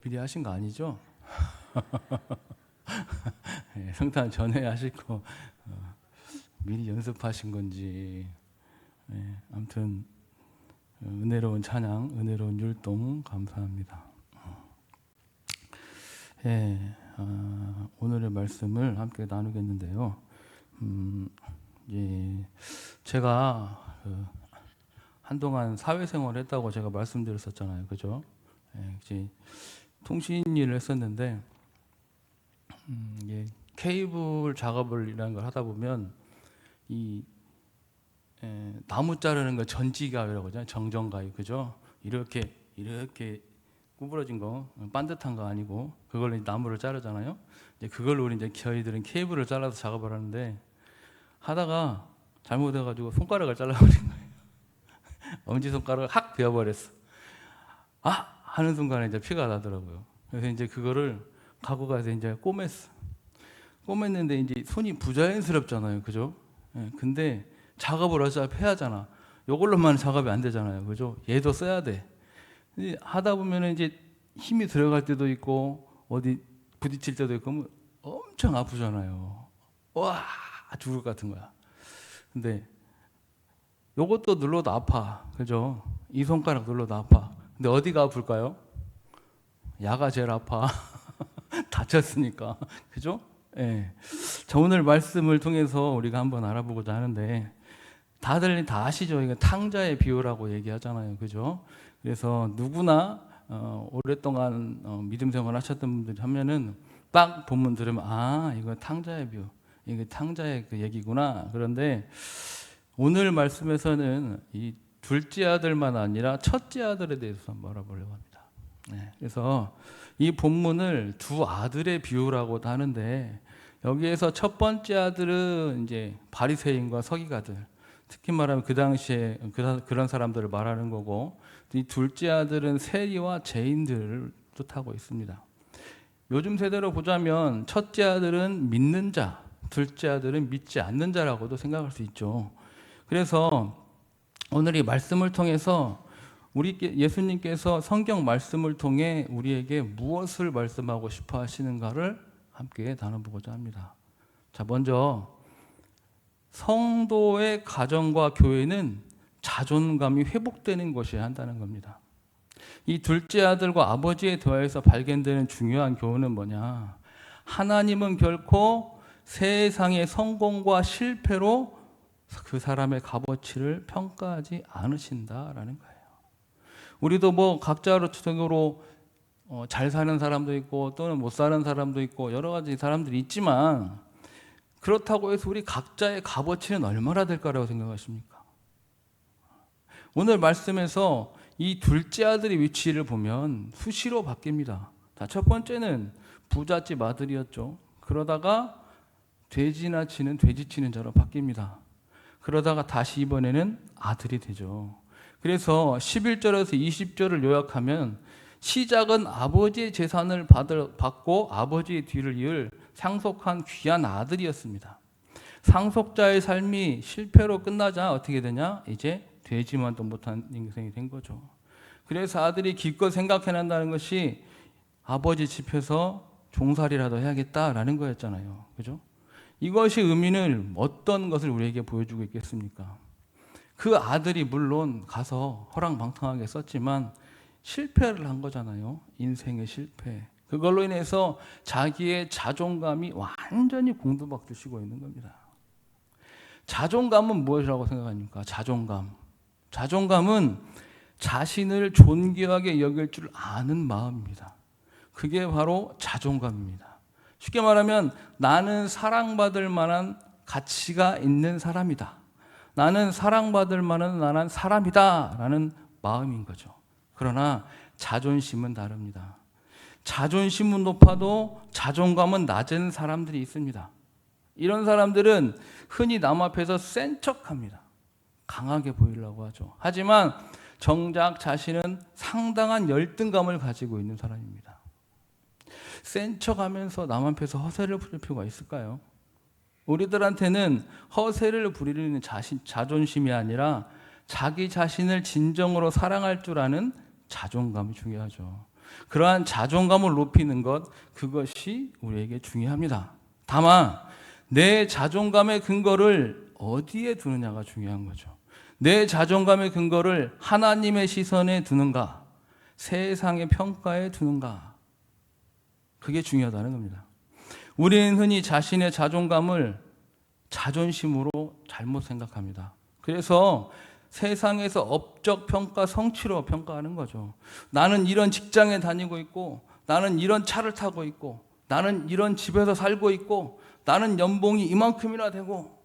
미리 하신 거 아니죠? 네, 성탄 전에 하시고 미리 연습하신 건지. 네, 아무튼 은혜로운 찬양, 은혜로운 율동 감사합니다. 예, 오늘의 말씀을 함께 나누겠는데요. 예, 제가 한동안 사회생활을 했다고 제가 말씀드렸었잖아요, 그죠? 예, 이제 통신 일을 했었는데 케이블 작업을 걸 하다 보면 이 나무 자르는 거 전지가위라고 하잖아요. 정전가위, 그죠? 이렇게 구부러진 거, 반듯한 거 아니고 그걸로 이제 나무를 자르잖아요. 이제 그걸로 우리 이제 저희들은 케이블을 잘라서 작업을 하는데 하다가 잘못해가지고 손가락을 잘라버린 거예요. 엄지 손가락을 확 베어버렸어. 아! 하는 순간에 이제 피가 나더라고요. 그래서 이제 그거를 갖고 가서 이제 꼬맸는데 이제 손이 부자연스럽잖아요, 그죠? 예, 근데 작업을 어차피 해야 하잖아. 이걸로만 작업이 안 되잖아요, 그죠? 얘도 써야 돼. 하다 보면 이제 힘이 들어갈 때도 있고 어디 부딪힐 때도 있고 엄청 아프잖아요. 와, 죽을 것 같은 거야. 근데 요것도 눌러도 아파, 그죠? 이 손가락 눌러도 아파. 근데 어디가 아플까요? 야가 제일 아파. 다쳤으니까, 그죠? 예. 자, 오늘 말씀을 통해서 우리가 한번 알아보고자 하는데, 다들 다 아시죠? 이거 탕자의 비유라고 얘기하잖아요, 그죠? 그래서 누구나 오랫동안 믿음 생활 하셨던 분들이 하면은 딱 본문 들으면 이거 탕자의 비유, 이거 탕자의 그 얘기구나. 그런데 오늘 말씀에서는 이 둘째 아들만 아니라 첫째 아들에 대해서 한번 알아보려고 합니다. 네, 그래서 이 본문을 두 아들의 비유라고도 하는데 여기에서 첫 번째 아들은 이제 바리새인과 서기관들, 특히 말하면 그 당시에 그런 사람들을 말하는 거고, 이 둘째 아들은 세리와 죄인들을 뜻하고 있습니다. 요즘 세대로 보자면 첫째 아들은 믿는 자, 둘째 아들은 믿지 않는 자라고도 생각할 수 있죠. 그래서 오늘 이 말씀을 통해서 예수님께서 성경 말씀을 통해 우리에게 무엇을 말씀하고 싶어 하시는가를 함께 나눠보고자 합니다. 자, 먼저 성도의 가정과 교회는 자존감이 회복되는 것이어야 한다는 겁니다. 이 둘째 아들과 아버지의 대화에서 발견되는 중요한 교훈은 뭐냐? 하나님은 결코 세상의 성공과 실패로 그 사람의 값어치를 평가하지 않으신다라는 거예요. 우리도 뭐 각자적으로 잘 사는 사람도 있고 또는 못 사는 사람도 있고 여러 가지 사람들이 있지만 그렇다고 해서 우리 각자의 값어치는 얼마나 될까라고 생각하십니까? 오늘 말씀에서 이 둘째 아들의 위치를 보면 수시로 바뀝니다. 첫 번째는 부잣집 아들이었죠. 그러다가 돼지나 치는 돼지치는 자로 바뀝니다. 그러다가 다시 이번에는 아들이 되죠. 그래서 11절에서 20절을 요약하면 시작은 아버지의 재산을 받고 아버지의 뒤를 이을 상속한 귀한 아들이었습니다. 상속자의 삶이 실패로 끝나자 어떻게 되냐? 이제 되지만도 못한 인생이 된 거죠. 그래서 아들이 기껏 생각해낸다는 것이 아버지 집에서 종살이라도 해야겠다라는 거였잖아요. 그죠? 이것이 의미는 어떤 것을 우리에게 보여주고 있겠습니까? 그 아들이 물론 가서 허랑방탕하게 썼지만 실패를 한 거잖아요. 인생의 실패. 그걸로 인해서 자기의 자존감이 완전히 공두박두시고 있는 겁니다. 자존감은 무엇이라고 생각합니까? 자존감은 자신을 존귀하게 여길 줄 아는 마음입니다. 그게 바로 자존감입니다. 쉽게 말하면 나는 사랑받을 만한 가치가 있는 사람이다. 나는 사랑받을 만한 나는 사람이다 라는 마음인 거죠. 그러나 자존심은 다릅니다. 자존심은 높아도 자존감은 낮은 사람들이 있습니다. 이런 사람들은 흔히 남 앞에서 센 척합니다. 강하게 보이려고 하죠. 하지만 정작 자신은 상당한 열등감을 가지고 있는 사람입니다. 센 척하면서 남 앞에서 허세를 부릴 필요가 있을까요? 우리들한테는 허세를 부리는 자존심이 아니라 자기 자신을 진정으로 사랑할 줄 아는 자존감이 중요하죠. 그러한 자존감을 높이는 것, 그것이 우리에게 중요합니다. 다만 내 자존감의 근거를 어디에 두느냐가 중요한 거죠. 내 자존감의 근거를 하나님의 시선에 두는가, 세상의 평가에 두는가, 그게 중요하다는 겁니다. 우리는 흔히 자신의 자존감을 자존심으로 잘못 생각합니다. 그래서 세상에서 업적 평가, 성취로 평가하는 거죠. 나는 이런 직장에 다니고 있고, 나는 이런 차를 타고 있고, 나는 이런 집에서 살고 있고, 나는 연봉이 이만큼이나 되고,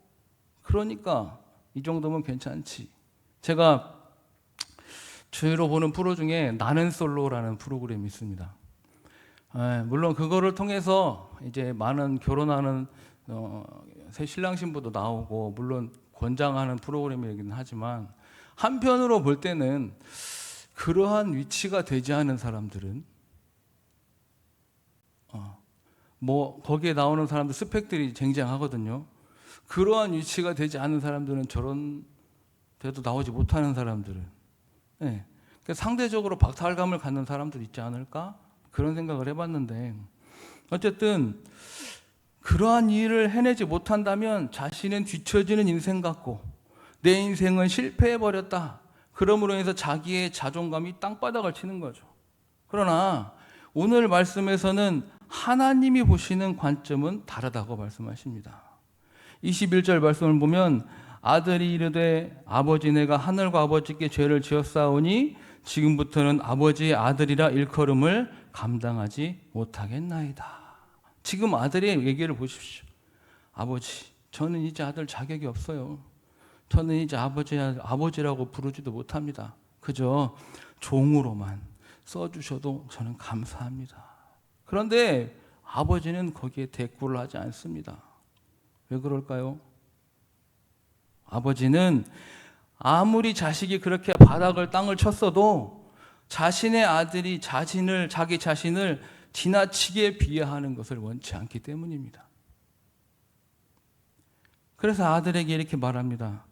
그러니까 이 정도면 괜찮지. 제가 주로 보는 프로 중에 나는 솔로라는 프로그램이 있습니다. 물론 그거를 통해서 이제 많은 결혼하는 새 신랑 신부도 나오고, 물론 권장하는 프로그램이긴 하지만, 한편으로 볼 때는 그러한 위치가 되지 않은 사람들은 뭐 거기에 나오는 사람들 스펙들이 쟁쟁하거든요. 그러한 위치가 되지 않은 사람들은 저런 데도 나오지 못하는 사람들은, 네. 상대적으로 박탈감을 갖는 사람들 있지 않을까? 그런 생각을 해봤는데, 어쨌든 그러한 일을 해내지 못한다면 자신은 뒤처지는 인생 같고 내 인생은 실패해버렸다. 그러므로 해서 자기의 자존감이 땅바닥을 치는 거죠. 그러나 오늘 말씀에서는 하나님이 보시는 관점은 다르다고 말씀하십니다. 21절 말씀을 보면 아들이 이르되 아버지 내가 하늘과 아버지께 죄를 지었사오니 지금부터는 아버지의 아들이라 일컬음을 감당하지 못하겠나이다. 지금 아들의 얘기를 보십시오. 아버지, 저는 이제 아들 자격이 없어요. 저는 이제 아버지라고 부르지도 못합니다. 그저 종으로만 써주셔도 저는 감사합니다. 그런데 아버지는 거기에 대꾸를 하지 않습니다. 왜 그럴까요? 아버지는 아무리 자식이 그렇게 바닥을 땅을 쳤어도 자신의 아들이 자기 자신을 지나치게 비하하는 것을 원치 않기 때문입니다. 그래서 아들에게 이렇게 말합니다.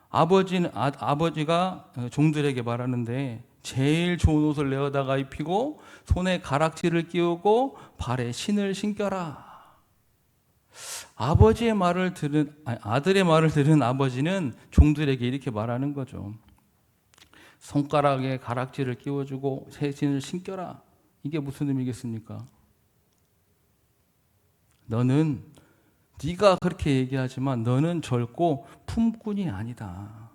아버지가 종들에게 말하는데 제일 좋은 옷을 내어다가 입히고 손에 가락지를 끼우고 발에 신을 신겨라. 아들의 말을 들은 아버지는 종들에게 이렇게 말하는 거죠. 손가락에 가락지를 끼워주고 새 신을 신겨라. 이게 무슨 의미겠습니까? 네가 그렇게 얘기하지만 너는 결코 품꾼이 아니다.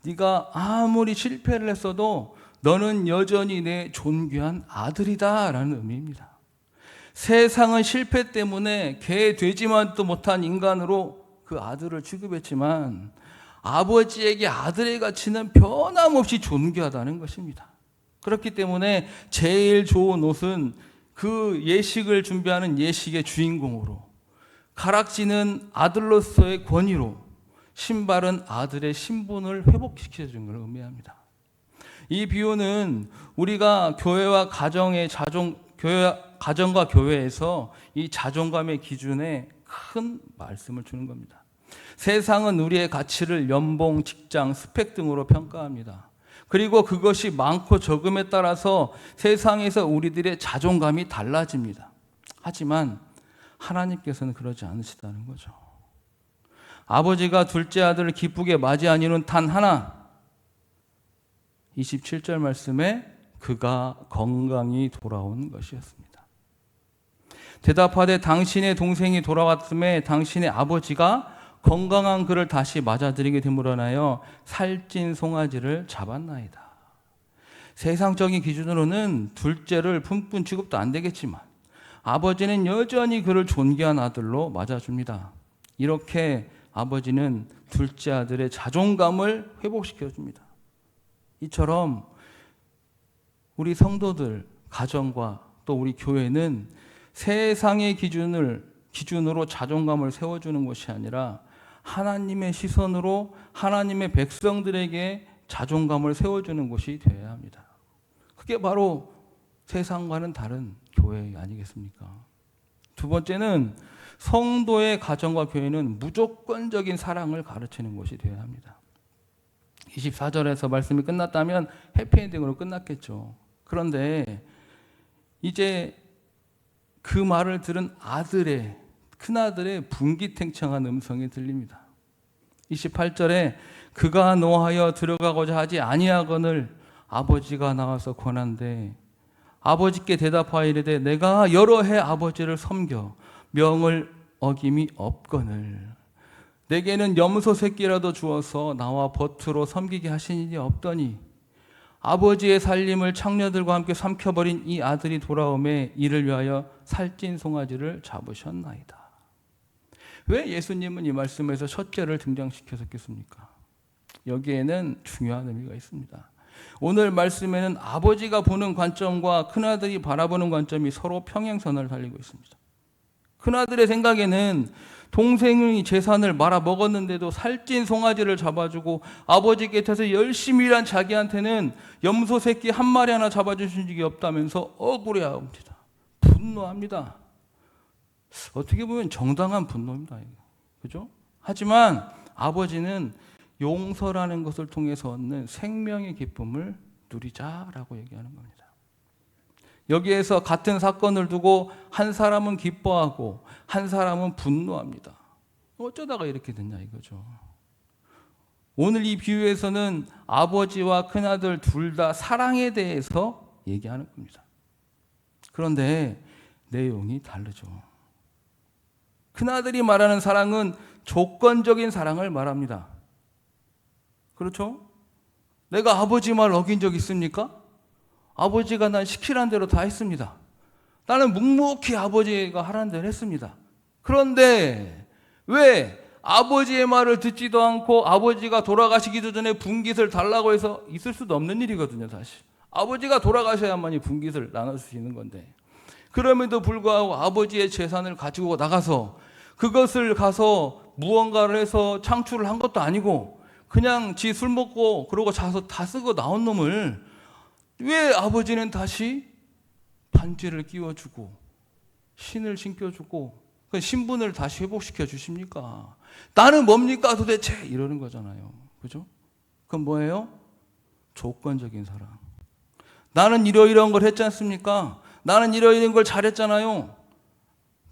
네가 아무리 실패를 했어도 너는 여전히 내 존귀한 아들이다 라는 의미입니다. 세상은 실패 때문에 개 되지만도 못한 인간으로 그 아들을 취급했지만 아버지에게 아들의 가치는 변함없이 존귀하다는 것입니다. 그렇기 때문에 제일 좋은 옷은 그 예식을 준비하는 예식의 주인공으로, 가락지는 아들로서의 권위로, 신발은 아들의 신분을 회복시켜주는 걸 의미합니다. 이 비유는 우리가 가정과 교회에서 이 자존감의 기준에 큰 말씀을 주는 겁니다. 세상은 우리의 가치를 연봉, 직장, 스펙 등으로 평가합니다. 그리고 그것이 많고 적음에 따라서 세상에서 우리들의 자존감이 달라집니다. 하지만 하나님께서는 그러지 않으시다는 거죠. 아버지가 둘째 아들을 기쁘게 맞이한 이유는 단 하나, 27절 말씀에 그가 건강히 돌아온 것이었습니다. 대답하되 당신의 동생이 돌아왔음에 당신의 아버지가 건강한 그를 다시 맞아들이게 됨으로 인하여 살찐 송아지를 잡았나이다. 세상적인 기준으로는 둘째를 품꾼 취급도 안 되겠지만 아버지는 여전히 그를 존귀한 아들로 맞아줍니다. 이렇게 아버지는 둘째 아들의 자존감을 회복시켜줍니다. 이처럼 우리 성도들, 가정과 또 우리 교회는 세상의 기준으로 자존감을 세워주는 것이 아니라 하나님의 시선으로 하나님의 백성들에게 자존감을 세워주는 것이 되어야 합니다. 그게 바로 세상과는 다른 교회 아니겠습니까? 두 번째는 성도의 가정과 교회는 무조건적인 사랑을 가르치는 것이 되어야 합니다. 24절에서 말씀이 끝났다면 해피엔딩으로 끝났겠죠. 그런데 이제 그 말을 들은 큰아들의 분기탱청한 음성이 들립니다. 28절에 그가 노하여 들어가고자 하지 아니하거늘 아버지가 나와서 권한대 아버지께 대답하여 이르되 내가 여러 해 아버지를 섬겨 명을 어김이 없거늘 내게는 염소 새끼라도 주어서 나와 버투로 섬기게 하신 일이 없더니 아버지의 살림을 창녀들과 함께 삼켜버린 이 아들이 돌아오매 이를 위하여 살찐 송아지를 잡으셨나이다. 왜 예수님은 이 말씀에서 첫째를 등장시켰겠습니까? 여기에는 중요한 의미가 있습니다. 오늘 말씀에는 아버지가 보는 관점과 큰아들이 바라보는 관점이 서로 평행선을 달리고 있습니다. 큰아들의 생각에는 동생의 재산을 말아먹었는데도 살찐 송아지를 잡아주고 아버지 곁에서 열심히 일한 자기한테는 염소 새끼 한 마리 하나 잡아주신 적이 없다면서 억울해합니다. 분노합니다. 어떻게 보면 정당한 분노입니다. 그죠? 하지만 아버지는 용서라는 것을 통해서 얻는 생명의 기쁨을 누리자라고 얘기하는 겁니다. 여기에서 같은 사건을 두고 한 사람은 기뻐하고 한 사람은 분노합니다. 어쩌다가 이렇게 됐냐 이거죠. 오늘 이 비유에서는 아버지와 큰아들 둘 다 사랑에 대해서 얘기하는 겁니다. 그런데 내용이 다르죠. 큰아들이 말하는 사랑은 조건적인 사랑을 말합니다. 그렇죠? 내가 아버지 말 어긴 적 있습니까? 아버지가 난 시키라는 대로 다 했습니다. 나는 묵묵히 아버지가 하라는 대로 했습니다. 그런데 왜 아버지의 말을 듣지도 않고 아버지가 돌아가시기도 전에 분깃을 달라고 해서 있을 수도 없는 일이거든요, 사실. 아버지가 돌아가셔야만이 분깃을 나눌 수 있는 건데. 그럼에도 불구하고 아버지의 재산을 가지고 나가서 그것을 가서 무언가를 해서 창출을 한 것도 아니고 그냥 지 술 먹고 그러고 자서 다 쓰고 나온 놈을 왜 아버지는 다시 반지를 끼워주고 신을 신겨주고 그 신분을 다시 회복시켜 주십니까? 나는 뭡니까 도대체? 이러는 거잖아요. 그죠? 그건 뭐예요? 조건적인 사랑. 나는 이러이러한 걸 했지 않습니까? 나는 이러이러한 걸 잘했잖아요.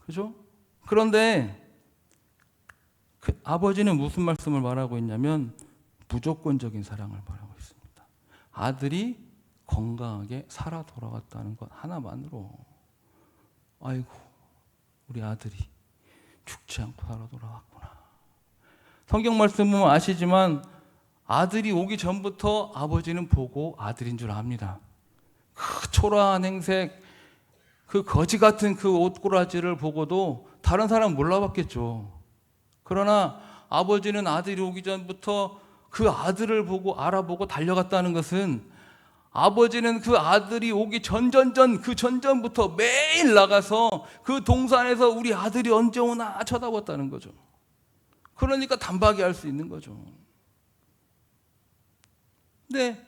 그죠? 그런데 그 아버지는 무슨 말씀을 말하고 있냐면 무조건적인 사랑을 말하고 있습니다. 아들이 건강하게 살아 돌아왔다는 것 하나만으로 아이고 우리 아들이 죽지 않고 살아 돌아왔구나. 성경 말씀 보면 아시지만 아들이 오기 전부터 아버지는 보고 아들인 줄 압니다. 그 초라한 행색, 그 거지 같은 그 옷꼬라지를 보고도 다른 사람은 몰라봤겠죠. 그러나 아버지는 아들이 오기 전부터 그 아들을 보고 알아보고 달려갔다는 것은 아버지는 그 아들이 오기 그 전전부터 매일 나가서 그 동산에서 우리 아들이 언제 오나 쳐다봤다는 거죠. 그러니까 단박에 할 수 있는 거죠. 근데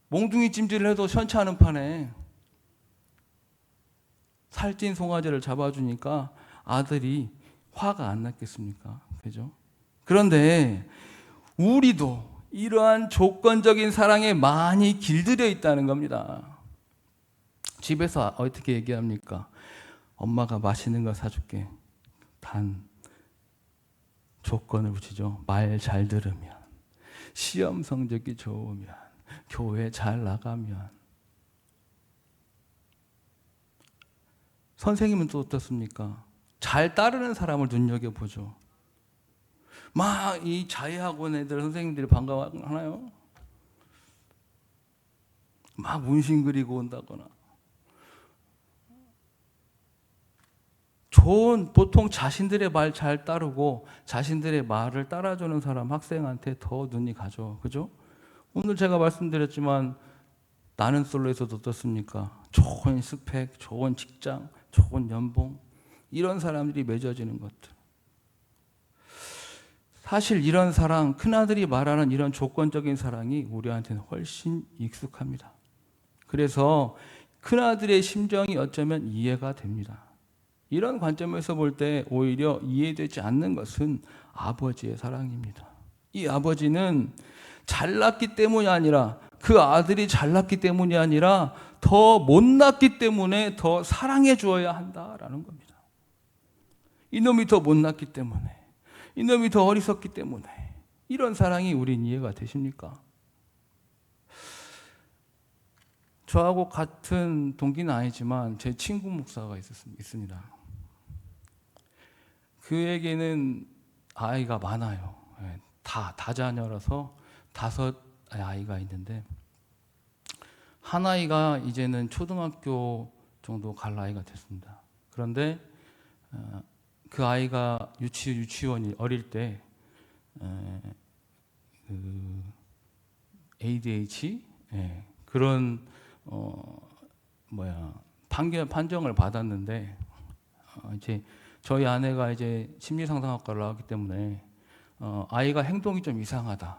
몽둥이 찜질을 해도 시원치 않은 판에 살찐 송아지를 잡아주니까 아들이 화가 안 났겠습니까? 그죠? 그런데 우리도 이러한 조건적인 사랑에 많이 길들여 있다는 겁니다. 집에서 어떻게 얘기합니까? 엄마가 맛있는 거 사줄게. 단 조건을 붙이죠. 말 잘 들으면, 시험 성적이 좋으면, 교회 잘 나가면. 선생님은 또 어떻습니까? 잘 따르는 사람을 눈여겨보죠. 막 이 자유학원 애들 선생님들이 반가워하나요? 막 문신 그리고 온다거나. 보통 자신들의 말 잘 따르고 자신들의 말을 따라주는 사람 학생한테 더 눈이 가죠. 그죠? 오늘 제가 말씀드렸지만 나는 솔로에서도 어떻습니까? 좋은 스펙, 좋은 직장, 좋은 연봉 이런 사람들이 맺어지는 것들. 사실 이런 사랑, 큰아들이 말하는 이런 조건적인 사랑이 우리한테는 훨씬 익숙합니다. 그래서 큰아들의 심정이 어쩌면 이해가 됩니다. 이런 관점에서 볼 때 오히려 이해되지 않는 것은 아버지의 사랑입니다. 이 아버지는 잘났기 때문이 아니라 그 아들이 잘났기 때문이 아니라 더 못났기 때문에 더 사랑해 주어야 한다라는 겁니다. 이놈이 더 못났기 때문에, 이놈이 더 어리석기 때문에. 이런 사랑이 우린 이해가 되십니까? 저하고 같은 동기는 아니지만 제 친구 목사가 있습니다. 그에게는 아이가 많아요. 다자녀라서 5 아이가 있는데, 한 아이가 이제는 초등학교 정도 갈 나이가 됐습니다. 그런데 그 아이가 유치원이 어릴 때 그 ADH 그런 판정을 받았는데, 이제 저희 아내가 이제 심리상담학과를 나왔기 때문에 아이가 행동이 좀 이상하다.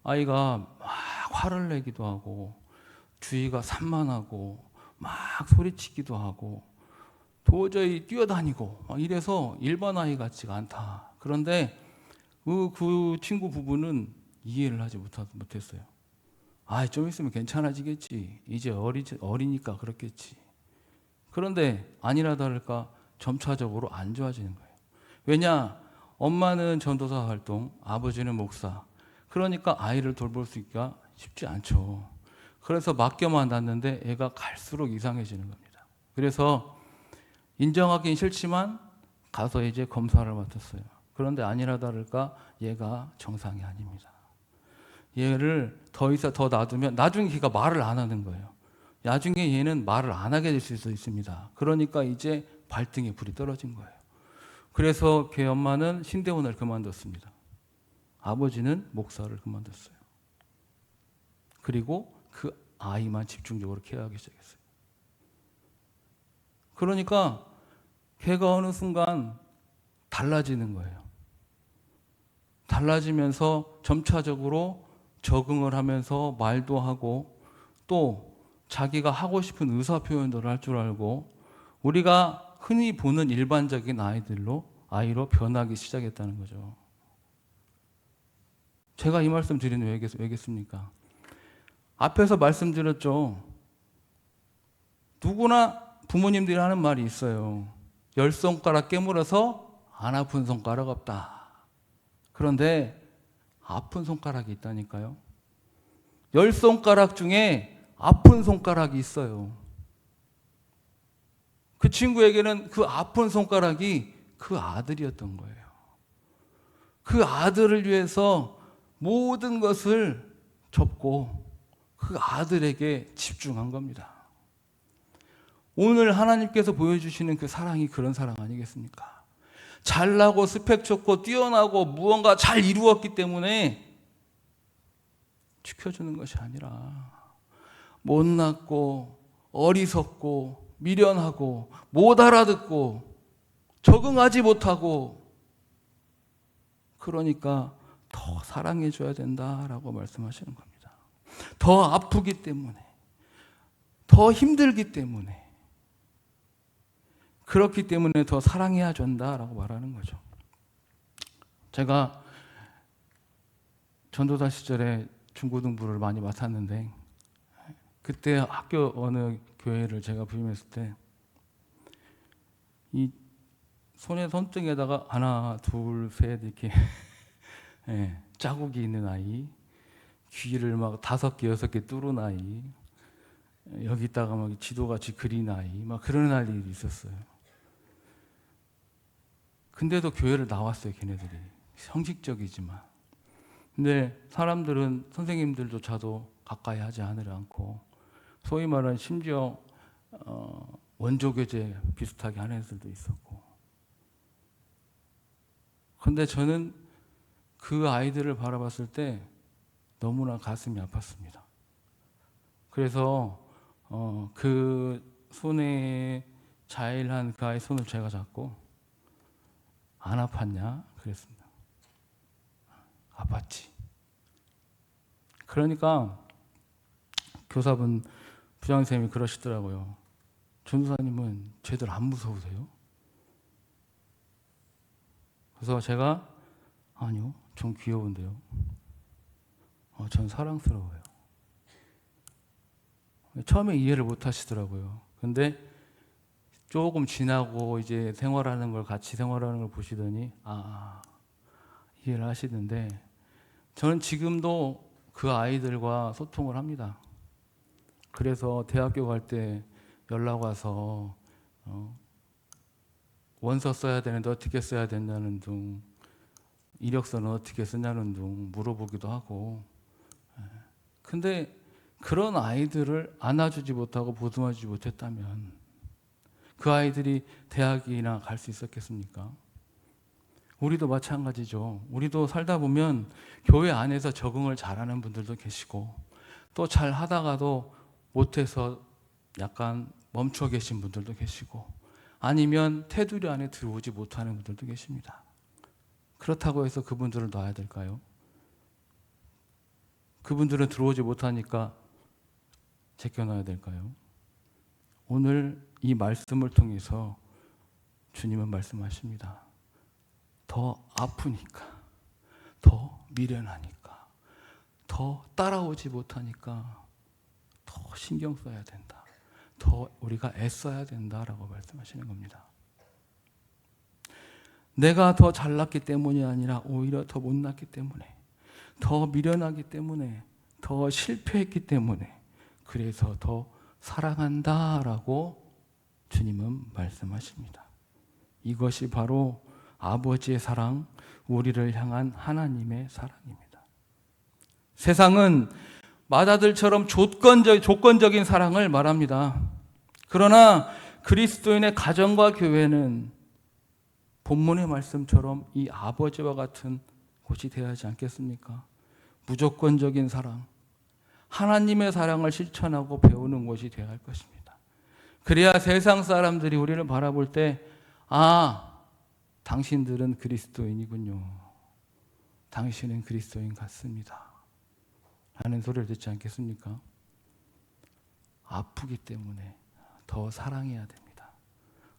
아이가 막 화를 내기도 하고 주위가 산만하고 막 소리치기도 하고 도저히 뛰어다니고 막 이래서 일반 아이 같지가 않다. 그런데 그 친구 부부는 이해를 하지 못했어요. 좀 있으면 괜찮아지겠지. 이제 어리니까 그렇겠지. 그런데 아니나 다를까 점차적으로 안 좋아지는 거예요. 왜냐? 엄마는 전도사 활동, 아버지는 목사. 그러니까 아이를 돌볼 수 있기가 쉽지 않죠. 그래서 맡겨만 놨는데 애가 갈수록 이상해지는 겁니다. 그래서 인정하기는 싫지만 가서 이제 검사를 맡았어요. 그런데 아니나 다를까 얘가 정상이 아닙니다. 얘를 더 놔두면 나중에 걔가 말을 안 하는 거예요. 나중에 얘는 말을 안 하게 될 수도 있습니다. 그러니까 이제 발등에 불이 떨어진 거예요. 그래서 걔 엄마는 신대원을 그만뒀습니다. 아버지는 목사를 그만뒀어요. 그리고 그 아이만 집중적으로 케어하기 시작했어요. 그러니까 걔가 어느 순간 달라지는 거예요. 달라지면서 점차적으로 적응을 하면서 말도 하고 또 자기가 하고 싶은 의사 표현도 할 줄 알고 우리가 흔히 보는 일반적인 아이로 변하기 시작했다는 거죠. 제가 이 말씀 드리는 왜겠습니까? 앞에서 말씀드렸죠. 누구나 부모님들이 하는 말이 있어요. 10손가락 깨물어서 안 아픈 손가락 없다. 그런데 아픈 손가락이 있다니까요. 10손가락 중에 아픈 손가락이 있어요. 그 친구에게는 그 아픈 손가락이 그 아들이었던 거예요. 그 아들을 위해서 모든 것을 접고 그 아들에게 집중한 겁니다. 오늘 하나님께서 보여주시는 그 사랑이 그런 사랑 아니겠습니까? 잘나고 스펙 좋고 뛰어나고 무언가 잘 이루었기 때문에 지켜주는 것이 아니라 못났고 어리석고 미련하고 못 알아듣고 적응하지 못하고 그러니까 더 사랑해줘야 된다라고 말씀하시는 겁니다. 더 아프기 때문에 더 힘들기 때문에 그렇기 때문에 더 사랑해야 된다라고 말하는 거죠. 제가 전도사 시절에 중고등부를 많이 맡았는데 그때 학교 어느 교회를 제가 부임했을 때 이 손등에다가 하나, 둘, 셋 이렇게 자국이 있는 아이, 귀를 막 5개, 6개 뚫은 아이, 여기다가 막 지도같이 그린 아이, 막 그런 아이들이 있었어요. 근데도 교회를 나왔어요, 걔네들이. 형식적이지만. 근데 사람들은 선생님들조차도 가까이 하지 않고 소위 말하는 심지어 원조교제 비슷하게 하는 애들도 있었고. 근데 저는 그 아이들을 바라봤을 때 너무나 가슴이 아팠습니다. 그래서 그 손에 자일한 그 아이 손을 제가 잡고 안 아팠냐? 그랬습니다. 아팠지. 그러니까 교사분, 부장선생님이 그러시더라고요. 전도사님은 쟤들 안 무서우세요? 그래서 제가 아니요, 전 귀여운데요. 전 사랑스러워요. 처음에 이해를 못 하시더라고요. 근데 조금 지나고 이제 생활하는 걸 같이 생활하는 걸 보시더니 이해를 하시는데 저는 지금도 그 아이들과 소통을 합니다. 그래서 대학교 갈 때 연락 와서 원서 써야 되는데 어떻게 써야 되냐는 둥, 이력서는 어떻게 쓰냐는 둥 물어보기도 하고. 근데 그런 아이들을 안아주지 못하고 보듬어주지 못했다면 그 아이들이 대학이나 갈 수 있었겠습니까? 우리도 마찬가지죠. 우리도 살다 보면 교회 안에서 적응을 잘하는 분들도 계시고 또 잘 하다가도 못해서 약간 멈춰 계신 분들도 계시고 아니면 테두리 안에 들어오지 못하는 분들도 계십니다. 그렇다고 해서 그분들을 놔야 될까요? 그분들은 들어오지 못하니까 제껴놔야 될까요? 오늘 이 말씀을 통해서 주님은 말씀하십니다. 더 아프니까, 더 미련하니까, 더 따라오지 못하니까 더 신경 써야 된다. 더 우리가 애써야 된다라고 말씀하시는 겁니다. 내가 더 잘났기 때문이 아니라 오히려 더 못났기 때문에, 더 미련하기 때문에, 더 실패했기 때문에 그래서 더 사랑한다라고 주님은 말씀하십니다. 이것이 바로 아버지의 사랑, 우리를 향한 하나님의 사랑입니다. 세상은 맏아들처럼 조건적인 사랑을 말합니다. 그러나 그리스도인의 가정과 교회는 본문의 말씀처럼 이 아버지와 같은 곳이 되어야 하지 않겠습니까? 무조건적인 사랑, 하나님의 사랑을 실천하고 배우는 곳이 되어야 할 것입니다. 그래야 세상 사람들이 우리를 바라볼 때 당신들은 그리스도인이군요. 당신은 그리스도인 같습니다. 라는 소리를 듣지 않겠습니까? 아프기 때문에 더 사랑해야 됩니다.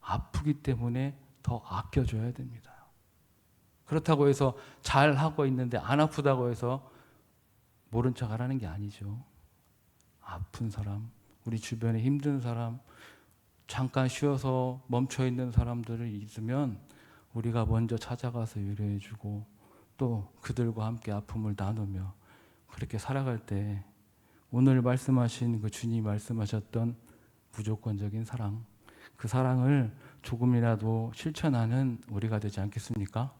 아프기 때문에 더 아껴줘야 됩니다. 그렇다고 해서 잘하고 있는데 안 아프다고 해서 모른 척 하라는 게 아니죠. 아픈 사람, 우리 주변에 힘든 사람, 잠깐 쉬어서 멈춰있는 사람들을 있으면 우리가 먼저 찾아가서 위로해주고 또 그들과 함께 아픔을 나누며 그렇게 살아갈 때 오늘 말씀하신 그 주님이 말씀하셨던 무조건적인 사랑, 그 사랑을 조금이라도 실천하는 우리가 되지 않겠습니까?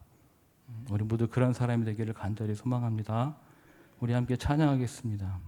우리 모두 그런 사람이 되기를 간절히 소망합니다. 우리 함께 찬양하겠습니다.